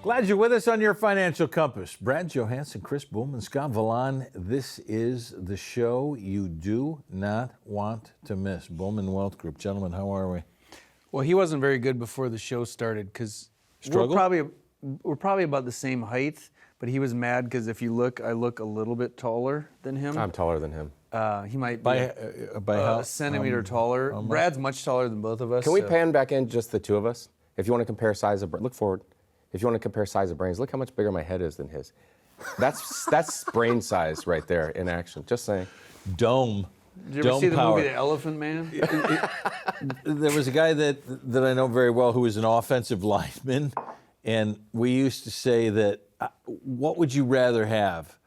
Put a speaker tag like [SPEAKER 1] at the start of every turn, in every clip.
[SPEAKER 1] Glad you're with us on your Financial Compass. Brad Johansson, Chris Bulman, Scott Vlahon. This is the show you do not want to miss. Bulman Wealth Group. Gentlemen, how are we?
[SPEAKER 2] Well, he wasn't very good before the show started because we're probably about the same height, but he was mad because if you look, I look a little bit taller than him.
[SPEAKER 3] I'm taller than him.
[SPEAKER 2] He might
[SPEAKER 1] By how?
[SPEAKER 2] a centimeter taller. Brad's much taller than both of us.
[SPEAKER 3] Can we pan back in just the two of us? If you want to compare size of, look forward. If you want to compare size of brains, look how much bigger my head is than his. That's brain size right there in action. Just saying.
[SPEAKER 1] Dome.
[SPEAKER 2] Did you ever see the movie The Elephant Man?
[SPEAKER 1] There was a guy that I know very well who was an offensive lineman, and we used to say that, what would you rather have,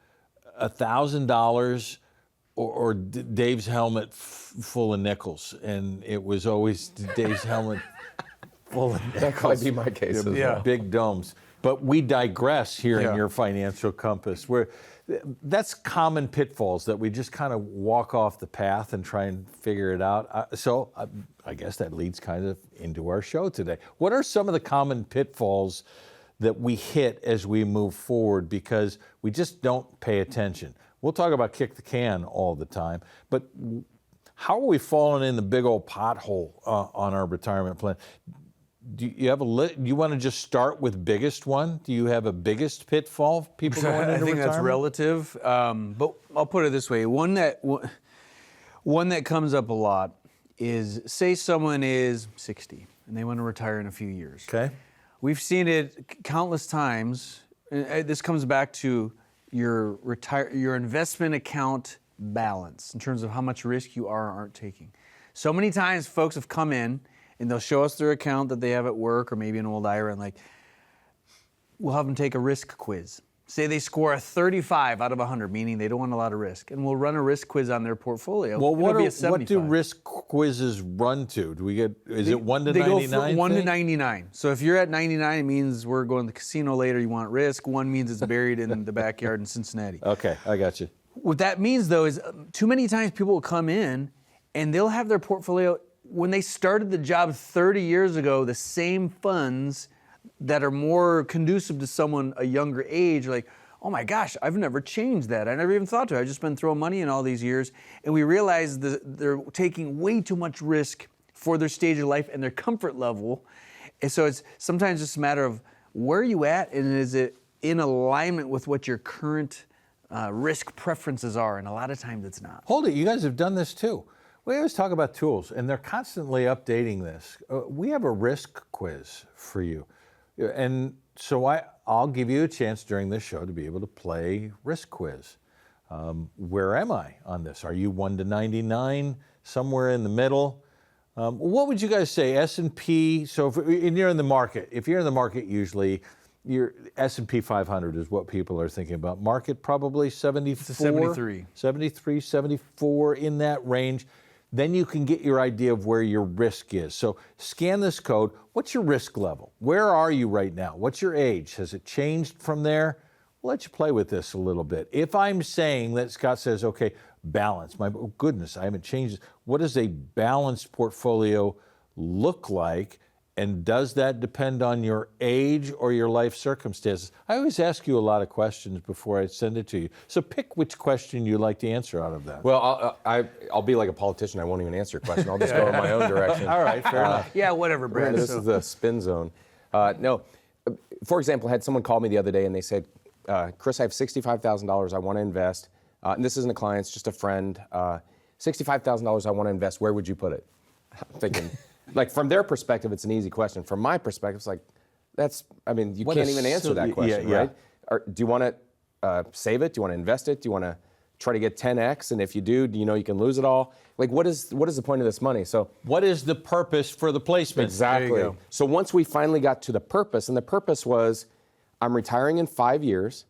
[SPEAKER 1] $1,000 or Dave's helmet full of nickels? And it was always Dave's helmet full of nickels.
[SPEAKER 3] That'd probably be my case as well.
[SPEAKER 1] Big domes. But we digress here in your Financial Compass. That's common pitfalls that we just kind of walk off the path and try and figure it out. So I guess that leads kind of into our show today. What are some of the common pitfalls that we hit as we move forward because we just don't pay attention? We'll talk about kick the can all the time, but how are we falling in the big old pothole on our retirement plan? Do you have you want to just start with biggest one? Do you have a biggest pitfall people going into retirement?
[SPEAKER 2] I think that's relative, but I'll put it this way: one that comes up a lot is, say someone is 60 and they want to retire in a few years.
[SPEAKER 1] Okay,
[SPEAKER 2] we've seen it countless times. And this comes back to your investment account balance in terms of how much risk you are or aren't taking. So many times, folks have come in and they'll show us their account that they have at work or maybe an old IRA, and we'll have them take a risk quiz. Say they score a 35 out of 100, meaning they don't want a lot of risk, and we'll run a risk quiz on their portfolio.
[SPEAKER 1] Well, what do risk quizzes run to? Do we get? Is it 1 to 99?
[SPEAKER 2] They go from 1 to 99. So if you're at 99, it means we're going to the casino later. You want risk. 1 means it's buried in the backyard in Cincinnati.
[SPEAKER 1] Okay, I got you.
[SPEAKER 2] What that means, though, is too many times people will come in and they'll have their portfolio. When they started the job 30 years ago, the same funds that are more conducive to someone a younger age, like, oh my gosh, I've never changed that. I never even thought to. I've just been throwing money in all these years. And we realize that they're taking way too much risk for their stage of life and their comfort level. And so it's sometimes just a matter of where are you at, and is it in alignment with what your current risk preferences are? And a lot of times it's not.
[SPEAKER 1] Hold it, you guys have done this too. We always talk about tools, and they're constantly updating this. We have a risk quiz for you. And so I'll give you a chance during this show to be able to play risk quiz. Where am I on this? Are you 1 to 99, somewhere in the middle? What would you guys say, S&P? So you're in the market. If you're in the market, usually your S&P 500 is what people are thinking about. Market probably 74?
[SPEAKER 2] 73.
[SPEAKER 1] 73, 74, in that range. Then you can get your idea of where your risk is. So scan this code. What's your risk level? Where are you right now? What's your age? Has it changed from there? We'll let you play with this a little bit. If I'm saying that Scott says, okay, balance, my goodness, I haven't changed this. What does a balanced portfolio look like? And does that depend on your age or your life circumstances? I always ask you a lot of questions before I send it to you. So pick which question you'd like to answer out of that.
[SPEAKER 3] Well, I'll be like a politician. I won't even answer your question. I'll just go in my own direction.
[SPEAKER 1] All right, fair enough.
[SPEAKER 2] Yeah, whatever, Brad.
[SPEAKER 3] This is the spin zone. No, for example, I had someone call me the other day and they said, Chris, I have $65,000 I want to invest. And this isn't a client, it's just a friend. $65,000 I want to invest. Where would you put it? I'm thinking... Like, from their perspective, it's an easy question. From my perspective, it's like, you can't even answer that question, right? Do you want to save it? Do you want to invest it? Do you want to try to get 10x? And if you do you know you can lose it all? Like, what is the point of this money? So,
[SPEAKER 1] what is the purpose for the placement?
[SPEAKER 3] Exactly. So once we finally got to the purpose, and the purpose was, I'm retiring in 5 years,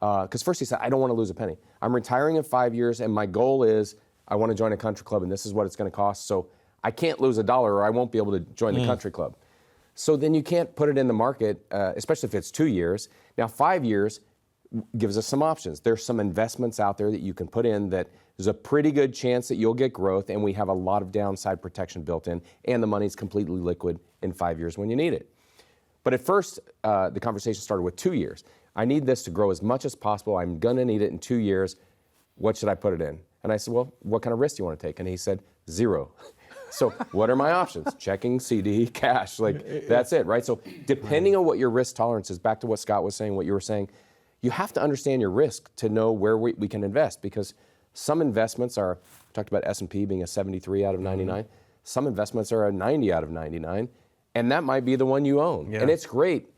[SPEAKER 3] because first he said, I don't want to lose a penny. I'm retiring in 5 years, and my goal is, I want to join a country club, and this is what it's going to cost. So I can't lose $1 or I won't be able to join the country club. So then you can't put it in the market, especially if it's 2 years. Now 5 years gives us some options. There's some investments out there that you can put in that there's a pretty good chance that you'll get growth, and we have a lot of downside protection built in, and the money's completely liquid in 5 years when you need it. But at first, the conversation started with 2 years. I need this to grow as much as possible. I'm going to need it in 2 years. What should I put it in? And I said, well, what kind of risk do you want to take? And he said, 0. So what are my options? Checking, CD, cash, like that's it, right? So depending on what your risk tolerance is, back to what Scott was saying, what you were saying, you have to understand your risk to know where we can invest, because some investments are, we talked about S&P being a 73 out of 99. Some investments are a 90 out of 99, and that might be the one you own.
[SPEAKER 2] Yeah.
[SPEAKER 3] And it's great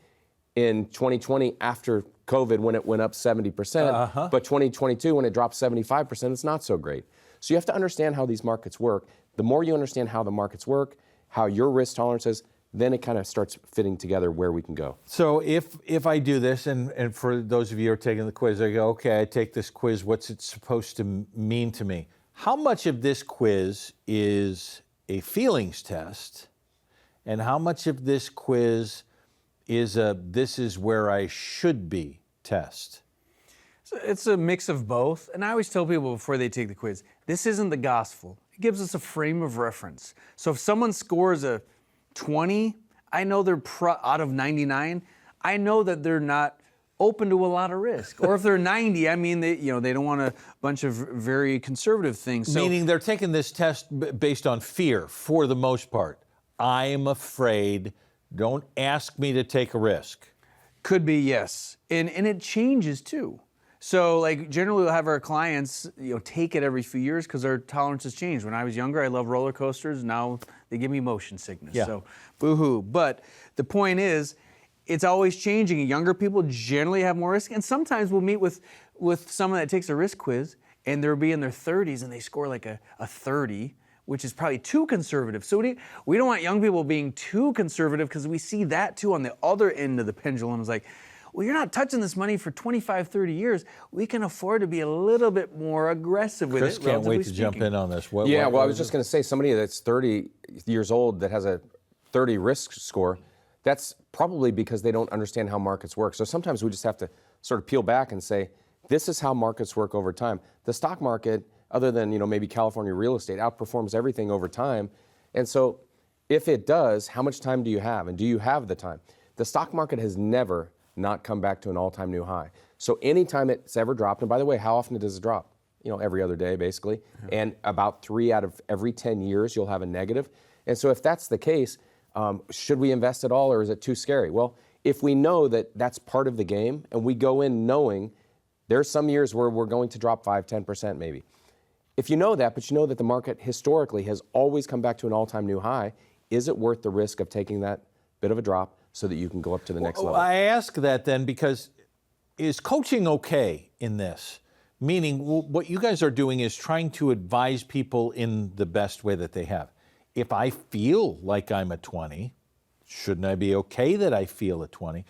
[SPEAKER 3] in 2020 after COVID when it went up 70%, but 2022 when it dropped 75%, it's not so great. So you have to understand how these markets work. The more you understand how the markets work, how your risk tolerance is, then it kind of starts fitting together where we can go.
[SPEAKER 1] So if I do this, and for those of you who are taking the quiz, I go, okay, I take this quiz, what's it supposed to mean to me? How much of this quiz is a feelings test, and how much of this quiz is a this is where I should be test?
[SPEAKER 2] So it's a mix of both. And I always tell people before they take the quiz, this isn't the gospel. It gives us a frame of reference. So if someone scores a 20, I know they're out of 99, I know that they're not open to a lot of risk. Or if they're 90, I mean, they don't want a bunch of very conservative things. So,
[SPEAKER 1] meaning they're taking this test based on fear for the most part. I'm afraid, don't ask me to take a risk.
[SPEAKER 2] Could be, yes. And it changes too. So like generally we'll have our clients, take it every few years because our tolerances change. When I was younger, I loved roller coasters. Now they give me motion sickness.
[SPEAKER 1] Yeah.
[SPEAKER 2] So boo-hoo. But the point is, it's always changing. Younger people generally have more risk. And sometimes we'll meet with someone that takes a risk quiz and they'll be in their 30s and they score like a 30, which is probably too conservative. So we don't want young people being too conservative because we see that too on the other end of the pendulum. It's like, well, you're not touching this money for 25, 30 years. We can afford to be a little bit more aggressive with
[SPEAKER 1] Chris
[SPEAKER 2] it.
[SPEAKER 1] can't wait to jump in on this. What
[SPEAKER 3] I was just going to say, somebody that's 30 years old that has a 30 risk score, that's probably because they don't understand how markets work. So sometimes we just have to sort of peel back and say, this is how markets work over time. The stock market, other than maybe California real estate, outperforms everything over time. And so if it does, how much time do you have? And do you have the time? The stock market has never not come back to an all-time new high. So anytime it's ever dropped, and by the way, how often does it drop? Every other day, basically. Yeah. And about 3 out of every 10 years, you'll have a negative. And so if that's the case, should we invest at all, or is it too scary? Well, if we know that that's part of the game, and we go in knowing there's some years where we're going to drop 5, 10% maybe. If you know that, but you know that the market historically has always come back to an all-time new high, is it worth the risk of taking that bit of a drop so that you can go up to the next level?
[SPEAKER 1] I ask that then because is coaching okay in this? Meaning what you guys are doing is trying to advise people in the best way that they have. If I feel like I'm a 20, shouldn't I be okay that I feel a 20?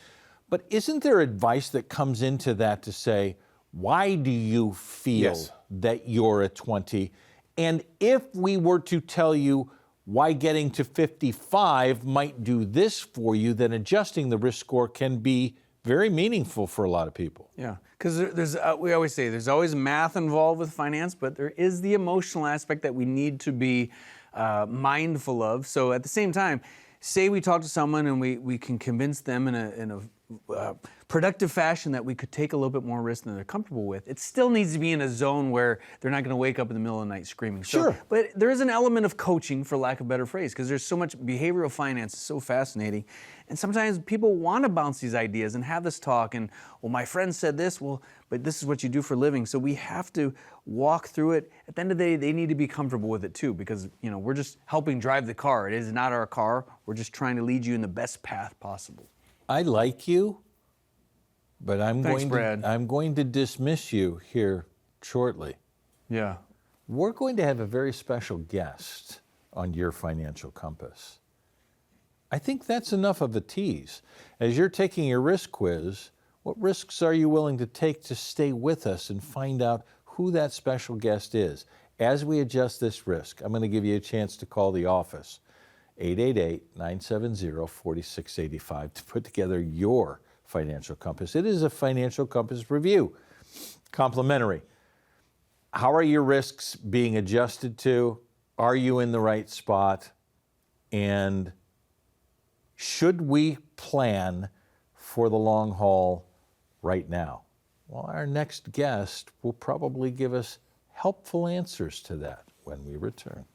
[SPEAKER 1] But isn't there advice that comes into that to say, why do you feel that you're a 20? And if we were to tell you why getting to 55 might do this for you, then adjusting the risk score can be very meaningful for a lot of people.
[SPEAKER 2] Yeah, because we always say there's always math involved with finance, but there is the emotional aspect that we need to be mindful of. So at the same time, say we talk to someone and we can convince them in a productive fashion that we could take a little bit more risk than they're comfortable with. It still needs to be in a zone where they're not going to wake up in the middle of the night screaming.
[SPEAKER 1] Sure.
[SPEAKER 2] But there is an element of coaching, for lack of a better phrase, because there's so much behavioral finance, is so fascinating. And sometimes people want to bounce these ideas and have this talk and, well, my friend said this, well, but this is what you do for a living. So we have to walk through it. At the end of the day, they need to be comfortable with it too, because we're just helping drive the car. It is not our car. We're just trying to lead you in the best path possible.
[SPEAKER 1] I like you, but I'm
[SPEAKER 2] Brad.
[SPEAKER 1] going to dismiss you here shortly.
[SPEAKER 2] Yeah.
[SPEAKER 1] We're going to have a very special guest on Your Financial Compass. I think that's enough of a tease. As you're taking your risk quiz, what risks are you willing to take to stay with us and find out who that special guest is? As we adjust this risk, I'm going to give you a chance to call the office, 888-970-4685, to put together your financial compass. It is a financial compass review, complimentary. How are your risks being adjusted to? Are you in the right spot? And Should we plan for the long haul right now? Well, our next guest will probably give us helpful answers to that when we return.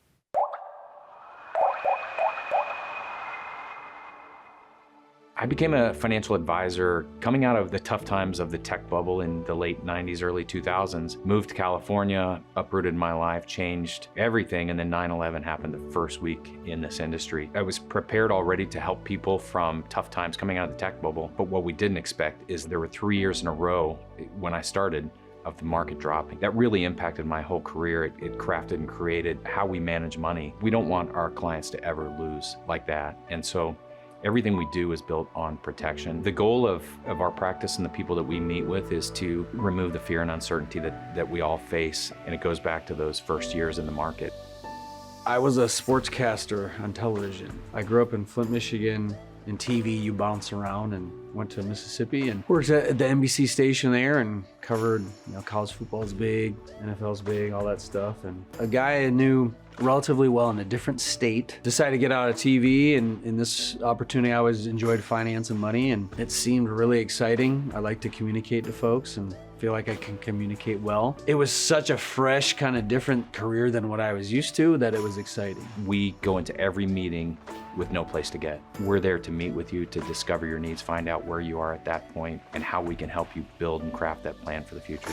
[SPEAKER 4] I became a financial advisor coming out of the tough times of the tech bubble in the late 90s, early 2000s. Moved to California, uprooted my life, changed everything, and then 9/11 happened the first week in this industry. I was prepared already to help people from tough times coming out of the tech bubble, but what we didn't expect is there were 3 years in a row when I started of the market dropping. That really impacted my whole career. It crafted and created how we manage money. We don't want our clients to ever lose like that, and so everything we do is built on protection. The goal of our practice and the people that we meet with is to remove the fear and uncertainty that we all face, and it goes back to those first years in the market.
[SPEAKER 2] I was a sportscaster on television. I grew up in Flint, Michigan. In TV, you bounce around, and went to Mississippi and worked at the NBC station there and covered, college football's big, NFL's big, all that stuff. And a guy I knew relatively well in a different state decided to get out of TV, and in this opportunity I always enjoyed finance and money, and it seemed really exciting. I like to communicate to folks and feel like I can communicate well. It was such a fresh, kind of different career than what I was used to that it was exciting.
[SPEAKER 4] We go into every meeting with no place to get. We're there to meet with you, to discover your needs, find out where you are at that point, and how we can help you build and craft that plan for the future.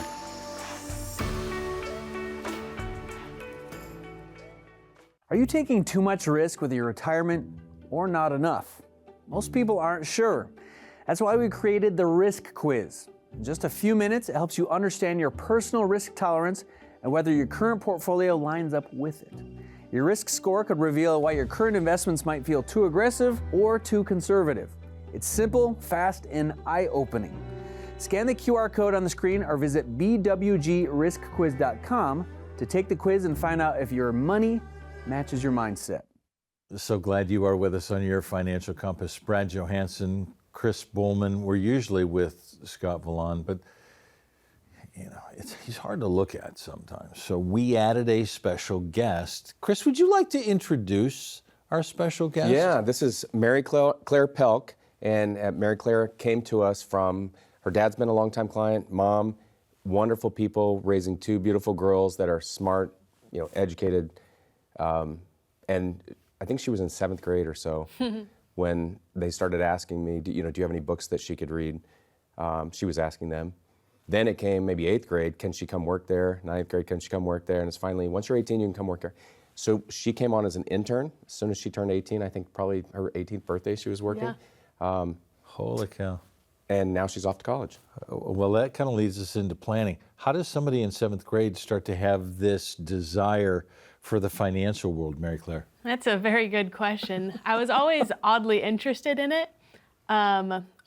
[SPEAKER 2] Are you taking too much risk with your retirement or not enough? Most people aren't sure. That's why we created the Risk Quiz. In just a few minutes, it helps you understand your personal risk tolerance and whether your current portfolio lines up with it. Your risk score could reveal why your current investments might feel too aggressive or too conservative. It's simple, fast, and eye-opening. Scan the QR code on the screen or visit bwgriskquiz.com to take the quiz and find out if your money matches your mindset.
[SPEAKER 1] So glad you are with us on your Financial Compass. Brad Johansson, Chris Bulman. We're usually with Scott Vlahon, but he's hard to look at sometimes. So we added a special guest. Chris, would you like to introduce our special guest?
[SPEAKER 3] Yeah, this is Mary Claire Pelk, and Mary Claire came to us from, her dad's been a longtime client, mom, wonderful people, raising 2 beautiful girls that are smart, educated, and I think she was in 7th grade or so when they started asking me, do you have any books that she could read? She was asking them. Then it came maybe 8th grade, can she come work there? 9th grade, can she come work there? And it's finally, once you're 18, you can come work there. So she came on as an intern. As soon as she turned 18, I think probably her 18th birthday, she was working.
[SPEAKER 1] Yeah. Holy cow.
[SPEAKER 3] And now she's off to college.
[SPEAKER 1] Well, that kind of leads us into planning. How does somebody in 7th grade start to have this desire for the financial world, Mary Claire?
[SPEAKER 5] That's a very good question. I was always oddly interested in it.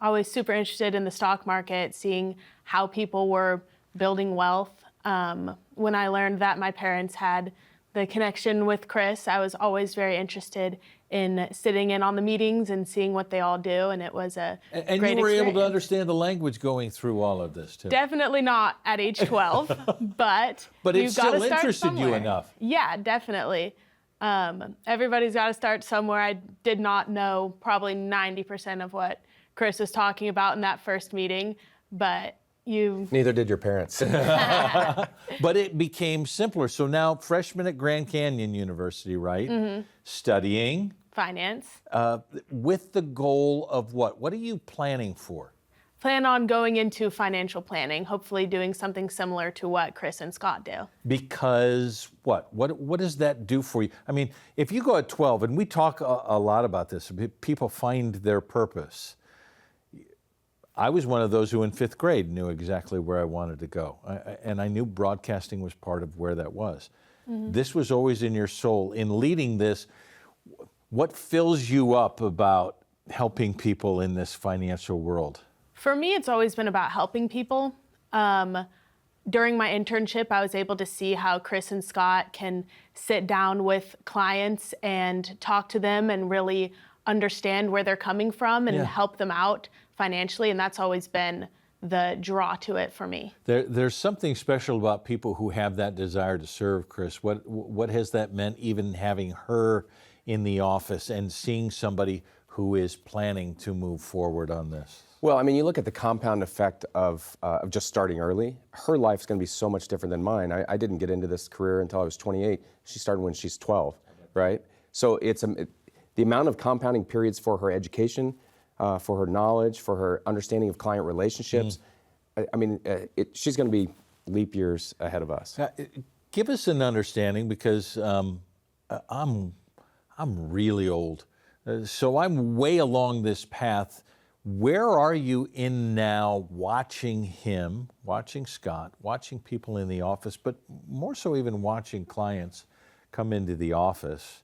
[SPEAKER 5] Always super interested in the stock market, seeing how people were building wealth. When I learned that my parents had the connection with Chris, I was always very interested in sitting in on the meetings and seeing what they all do, and it was a
[SPEAKER 1] and
[SPEAKER 5] great
[SPEAKER 1] you were
[SPEAKER 5] experience.
[SPEAKER 1] able to understand the language going through all of this, too.
[SPEAKER 5] Definitely not at age 12, but
[SPEAKER 1] it
[SPEAKER 5] you've got
[SPEAKER 1] still
[SPEAKER 5] to start
[SPEAKER 1] interested you
[SPEAKER 5] somewhere.
[SPEAKER 1] enough.
[SPEAKER 5] Yeah, definitely. Everybody's got to start somewhere. I did not know probably 90% of what Chris was talking about in that first meeting, but
[SPEAKER 3] Neither did your parents.
[SPEAKER 1] But it became simpler. So now freshman at Grand Canyon University, right? Mm-hmm. Studying.
[SPEAKER 5] finance.
[SPEAKER 1] With the goal of what? What are you planning for?
[SPEAKER 5] Plan on going into financial planning, hopefully doing something similar to what Chris and Scott do.
[SPEAKER 1] Because what? What does that do for you? I mean, if you go at 12, and we talk a lot about this, people find their purpose. I was one of those who in 5th grade knew exactly where I wanted to go. And I knew broadcasting was part of where that was. Mm-hmm. This was always in your soul. In leading this, what fills you up about helping people in this financial world?
[SPEAKER 5] For me, it's always been about helping people. During my internship, I was able to see how Chris and Scott can sit down with clients and talk to them and really understand where they're coming from and help them out financially, and that's always been the draw to it for me.
[SPEAKER 1] There's something special about people who have that desire to serve, Chris. What has that meant, even having her in the office and seeing somebody who is planning to move forward on this?
[SPEAKER 3] Well, I mean, you look at the compound effect of just starting early. Her life's going to be so much different than mine. I didn't get into this career until I was 28. She started when she's 12, right? So the amount of compounding periods for her education, for her knowledge, for her understanding of client relationships. I mean, she's going to be leap years ahead of us.
[SPEAKER 1] Give us an understanding, because I'm really old, so I'm way along this path. Where are you in now, watching him, watching Scott, watching people in the office, but more so even watching clients come into the office,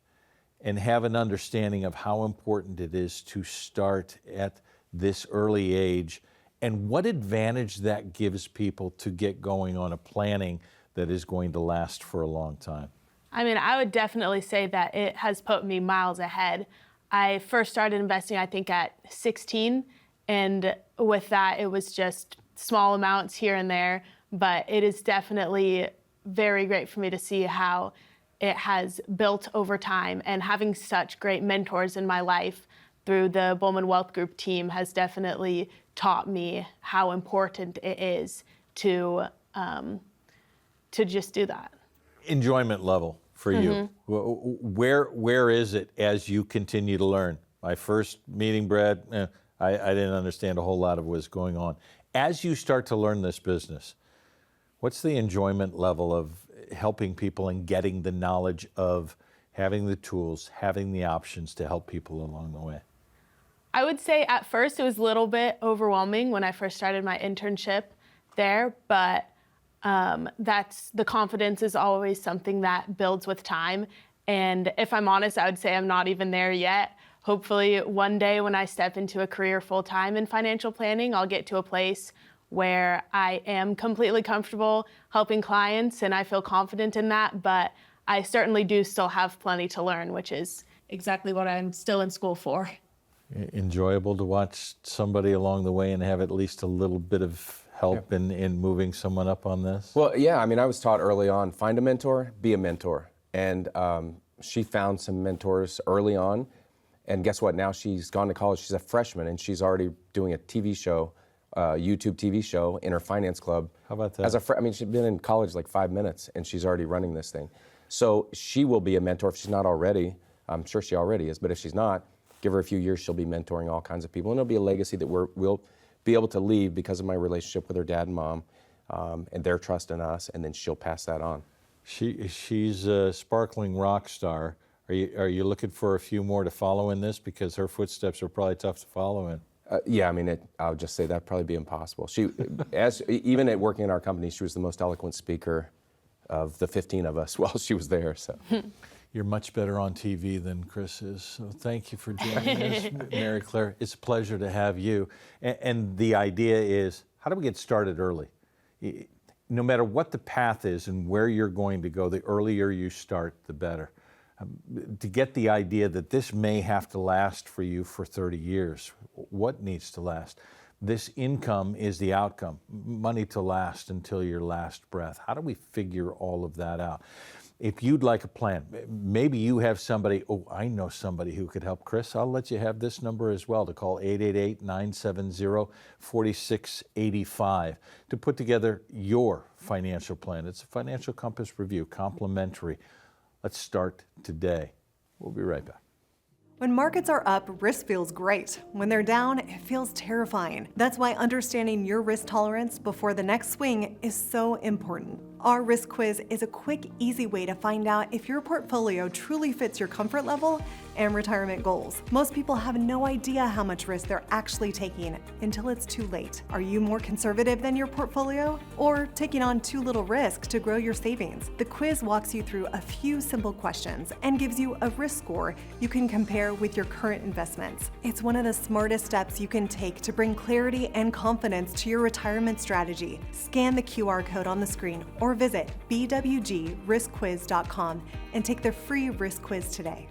[SPEAKER 1] and have an understanding of how important it is to start at this early age, and what advantage that gives people to get going on a planning that is going to last for a long time?
[SPEAKER 5] I mean, I would definitely say that it has put me miles ahead. I first started investing, I think, at 16, and with that, it was just small amounts here and there, but it is definitely very great for me to see how it has built over time, and having such great mentors in my life through the Bulman Wealth Group team has definitely taught me how important it is to just do that.
[SPEAKER 1] Enjoyment level for you. Where is it as you continue to learn? My first meeting, Brad, I didn't understand a whole lot of what was going on. As you start to learn this business, what's the enjoyment level of helping people and getting the knowledge of having the tools, having the options to help people along the way?
[SPEAKER 5] I would say at first it was a little bit overwhelming when I first started my internship there, but the confidence is always something that builds with time. And if I'm honest, I would say I'm not even there yet. Hopefully one day when I step into a career full-time in financial planning, I'll get to a place where I am completely comfortable helping clients and I feel confident in that, but I certainly do still have plenty to learn, which is exactly what I'm still in school for.
[SPEAKER 1] Enjoyable to watch somebody along the way and have at least a little bit of help in moving someone up on this?
[SPEAKER 3] Well, yeah, I mean, I was taught early on, find a mentor, be a mentor. And she found some mentors early on. And guess what? Now she's gone to college. She's a freshman, and she's already doing a TV show, YouTube TV show in her finance club.
[SPEAKER 1] How about that?
[SPEAKER 3] I mean, she's been in college like 5 minutes, and she's already running this thing. So she will be a mentor if she's not already. I'm sure she already is, but if she's not, give her a few years, she'll be mentoring all kinds of people. And it'll be a legacy that we'll be able to leave because of my relationship with her dad and mom, and their trust in us, and then she'll pass that on.
[SPEAKER 1] She's a sparkling rock star. Are you looking for a few more to follow in this? Because her footsteps are probably tough to follow in.
[SPEAKER 3] Yeah, I mean, I'll just say that'd probably be impossible. She, even at working in our company, she was the most eloquent speaker of the 15 of us while she was there. So.
[SPEAKER 1] You're much better on TV than Chris is, so thank you for joining us, Mary Claire. It's a pleasure to have you. And the idea is, how do we get started early? No matter what the path is and where you're going to go, the earlier you start, the better. To get the idea that this may have to last for you for 30 years. What needs to last? This income is the outcome. Money to last until your last breath. How do we figure all of that out? If you'd like a plan, maybe you have somebody, I know somebody who could help. Chris, I'll let you have this number as well to call 888-970-4685 to put together your financial plan. It's a Financial Compass Review, complimentary. Let's start today. We'll be right back.
[SPEAKER 6] When markets are up, risk feels great. When they're down, it feels terrifying. That's why understanding your risk tolerance before the next swing is so important. Our risk quiz is a quick, easy way to find out if your portfolio truly fits your comfort level and retirement goals. Most people have no idea how much risk they're actually taking until it's too late. Are you more conservative than your portfolio, or taking on too little risk to grow your savings? The quiz walks you through a few simple questions and gives you a risk score you can compare with your current investments. It's one of the smartest steps you can take to bring clarity and confidence to your retirement strategy. Scan the QR code on the screen or visit bwgriskquiz.com and take the free risk quiz today.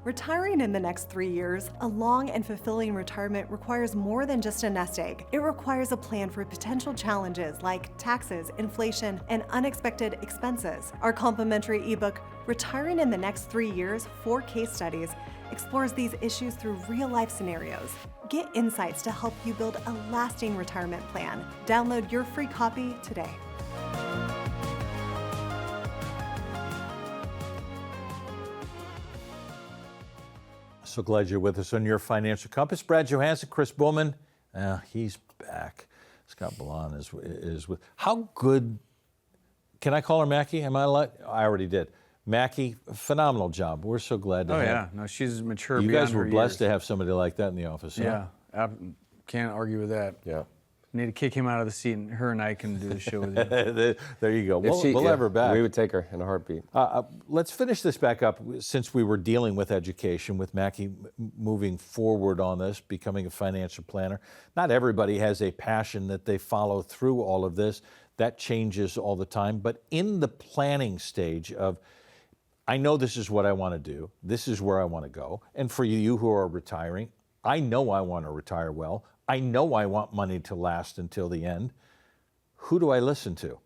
[SPEAKER 6] Retiring in the next 3 years, a long and fulfilling retirement requires more than just a nest egg. It requires a plan for potential challenges like taxes, inflation, and unexpected expenses. Our complimentary ebook, Retiring in the Next 3 Years, 4 case studies, explores these issues through real-life scenarios. Get insights to help you build a lasting retirement plan. Download your free copy today.
[SPEAKER 1] So glad you're with us on Your Financial Compass. Brad Johansson, Chris Bulman, he's back. Scott Vlahon is with. How good, can I call her Mackie? Am I allowed? I already did. Mackie, phenomenal job. We're so glad to have.
[SPEAKER 2] Oh yeah, no, she's mature.
[SPEAKER 1] You
[SPEAKER 2] beyond
[SPEAKER 1] guys were
[SPEAKER 2] her
[SPEAKER 1] blessed
[SPEAKER 2] years.
[SPEAKER 1] to have somebody like that in the office. Huh?
[SPEAKER 2] Yeah, can't argue with that.
[SPEAKER 3] Yeah.
[SPEAKER 2] Need to kick him out of the seat, and her and I can do the show with you.
[SPEAKER 1] There you go. We'll have her back.
[SPEAKER 3] We would take her in a heartbeat.
[SPEAKER 1] Let's finish this back up since we were dealing with education, with Mackie moving forward on this, becoming a financial planner. Not everybody has a passion that they follow through all of this. That changes all the time. But in the planning stage of, I know this is what I want to do, this is where I want to go. And for you who are retiring, I know I want to retire well. I know I want money to last until the end. Who do I listen to?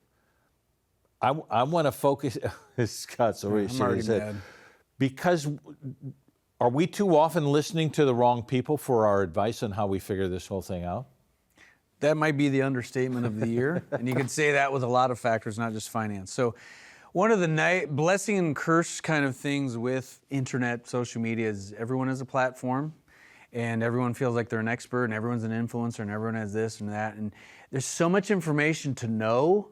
[SPEAKER 1] I want to focus. Scott's already shaking his head. Because are we too often listening to the wrong people for our advice on how we figure this whole thing out?
[SPEAKER 2] That might be the understatement of the year, and you could say that with a lot of factors, not just finance. So one of the blessing and curse kind of things with internet, social media is everyone has a platform. And everyone feels like they're an expert, and everyone's an influencer, and everyone has this and that. And there's so much information to know,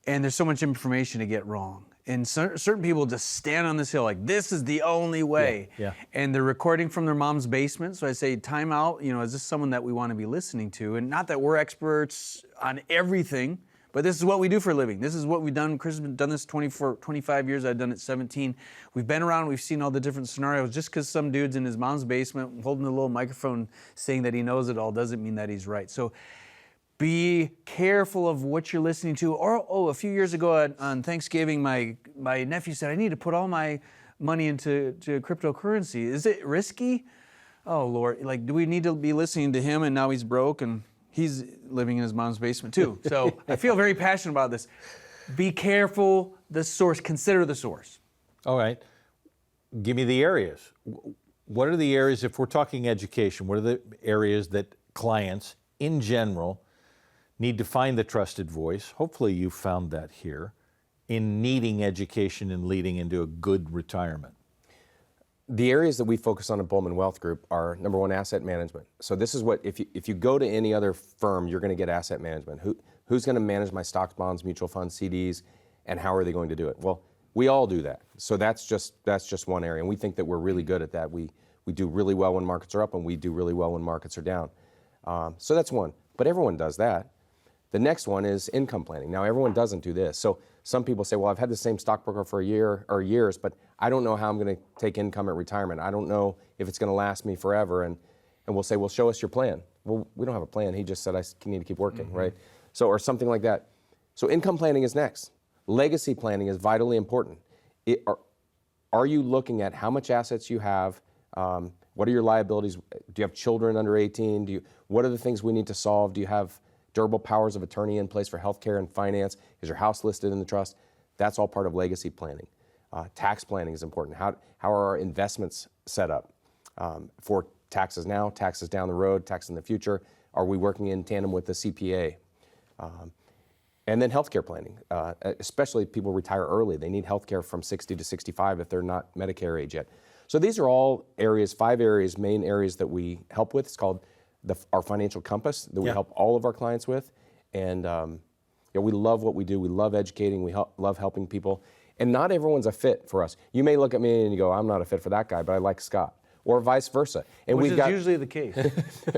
[SPEAKER 2] and there's so much information to get wrong. And certain people just stand on this hill like, this is the only way.
[SPEAKER 1] Yeah.
[SPEAKER 2] And they're recording from their mom's basement. So I say, time out, is this someone that we want to be listening to? And not that we're experts on everything, but this is what we do for a living. This is what we've done. Chris has done this 25 years. I've done it 17. We've been around. We've seen all the different scenarios. Just because some dude's in his mom's basement holding a little microphone saying that he knows it all doesn't mean that he's right. So be careful of what you're listening to. Or, a few years ago on Thanksgiving, my nephew said, I need to put all my money into cryptocurrency. Is it risky? Oh, Lord. Like, do we need to be listening to him and now he's broke and he's living in his mom's basement too. So I feel very passionate about this. Be careful, the source, consider the source.
[SPEAKER 1] All right. Give me the areas. What are the areas, if we're talking education, what are the areas that clients in general need to find the trusted voice? Hopefully you found that here in needing education and leading into a good retirement.
[SPEAKER 3] The areas that we focus on at Bulman Wealth Group are, number one, asset management. So this is what, if you go to any other firm, you're going to get asset management. Who's going to manage my stocks, bonds, mutual funds, CDs, and how are they going to do it? Well, we all do that. So that's just one area, and we think that we're really good at that. We do really well when markets are up, and we do really well when markets are down. So that's one. But everyone does that. The next one is income planning. Now, everyone doesn't do this. So some people say, well, I've had the same stockbroker for a year or years, but I don't know how I'm going to take income at retirement. I don't know if it's going to last me forever. And we'll say, well, show us your plan. Well, we don't have a plan. He just said I need to keep working, right? So, or something like that. So income planning is next. Legacy planning is vitally important. Are you looking at how much assets you have? What are your liabilities? Do you have children under 18? What are the things we need to solve? Do you have durable powers of attorney in place for healthcare and finance? Is your house listed in the trust? That's all part of legacy planning. Tax planning is important. How are our investments set up for taxes now, taxes down the road, tax in the future? Are we working in tandem with the CPA? And then healthcare planning, especially if people retire early. They need healthcare from 60 to 65 if they're not Medicare age yet. So these are all areas, 5 areas, main areas that we help with. It's called our financial compass that we help all of our clients with. And we love what we do. We love educating. We love helping people. And not everyone's a fit for us. You may look at me and you go, I'm not a fit for that guy, but I like Scott. Or vice versa. And
[SPEAKER 2] Which is usually the case.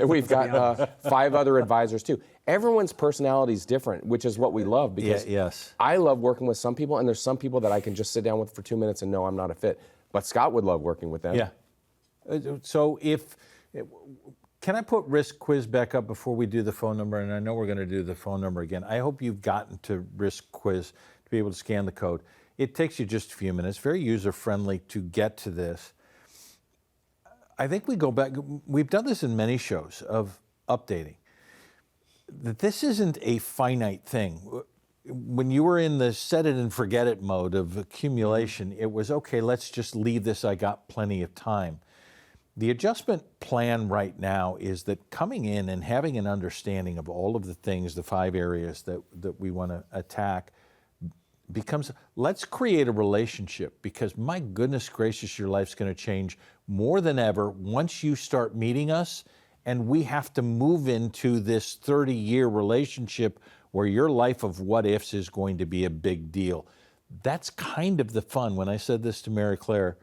[SPEAKER 3] We've got 5 other advisors too. Everyone's personality is different, which is what we love, because I love working with some people, and there's some people that I can just sit down with for 2 minutes and know I'm not a fit. But Scott would love working with them.
[SPEAKER 1] Yeah. So can I put risk quiz back up before we do the phone number? And I know we're going to do the phone number again. I hope you've gotten to risk quiz to be able to scan the code. It takes you just a few minutes, very user-friendly to get to this. I think we go back, we've done this in many shows of updating, that this isn't a finite thing. When you were in the set it and forget it mode of accumulation, it was, okay, let's just leave this, I got plenty of time. The adjustment plan right now is that coming in and having an understanding of all of the things, the 5 areas that we want to attack, becomes, let's create a relationship, because my goodness gracious, your life's going to change more than ever once you start meeting us, and we have to move into this 30-year relationship where your life of what ifs is going to be a big deal. That's kind of the fun. When I said this to Mary Claire,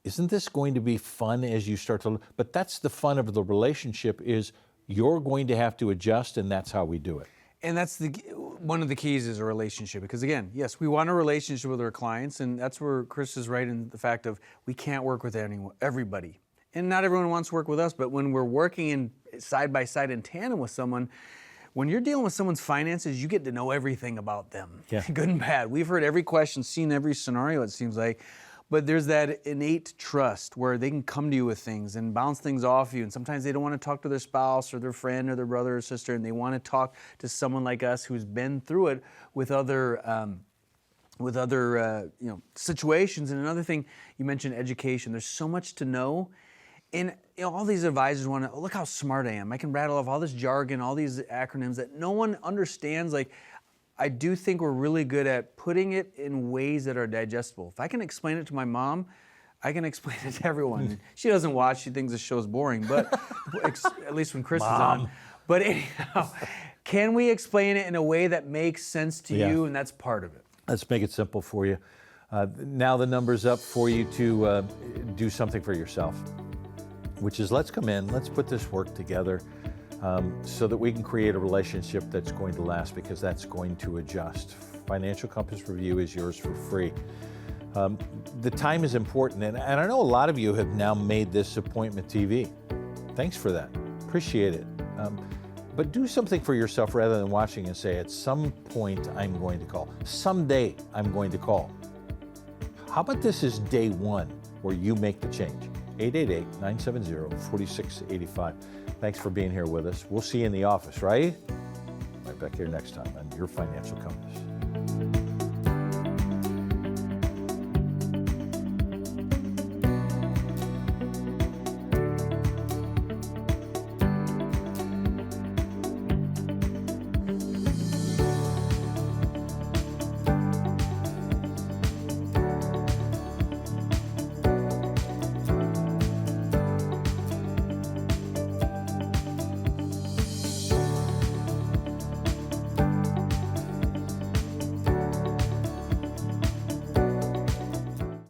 [SPEAKER 1] isn't this going to be fun as you start to, but that's the fun of the relationship, is you're going to have to adjust, and that's how we do it.
[SPEAKER 2] And that's one of the keys, is a relationship. Because again, yes, we want a relationship with our clients, and that's where Chris is right in the fact of we can't work with everybody. And not everyone wants to work with us, but when we're working in side by side in tandem with someone, when you're dealing with someone's finances, you get to know everything about them, good and bad. We've heard every question, seen every scenario, it seems like. But there's that innate trust where they can come to you with things and bounce things off you. And sometimes they don't want to talk to their spouse or their friend or their brother or sister, and they want to talk to someone like us who's been through it with other situations. And another thing, you mentioned education. There's so much to know. And all these advisors want to, look how smart I am. I can rattle off all this jargon, all these acronyms that no one understands. Like, I do think we're really good at putting it in ways that are digestible. If I can explain it to my mom, I can explain it to everyone. She doesn't watch, she thinks the show's boring, but at least when Chris is on. But anyhow, can we explain it in a way that makes sense to you? And that's part of it.
[SPEAKER 1] Let's make it simple for you. Now the number's up for you to do something for yourself, which is, let's come in, let's put this work together. So that we can create a relationship that's going to last, because that's going to adjust. Financial Compass Review is yours for free. The time is important, and I know a lot of you have now made this appointment TV. Thanks for that. Appreciate it. But do something for yourself rather than watching and say, at some point I'm going to call. Someday I'm going to call. How about this is day one where you make the change? 888-970-4685. Thanks for being here with us. We'll see you in the office, right? Right back here next time on Your Financial Compass.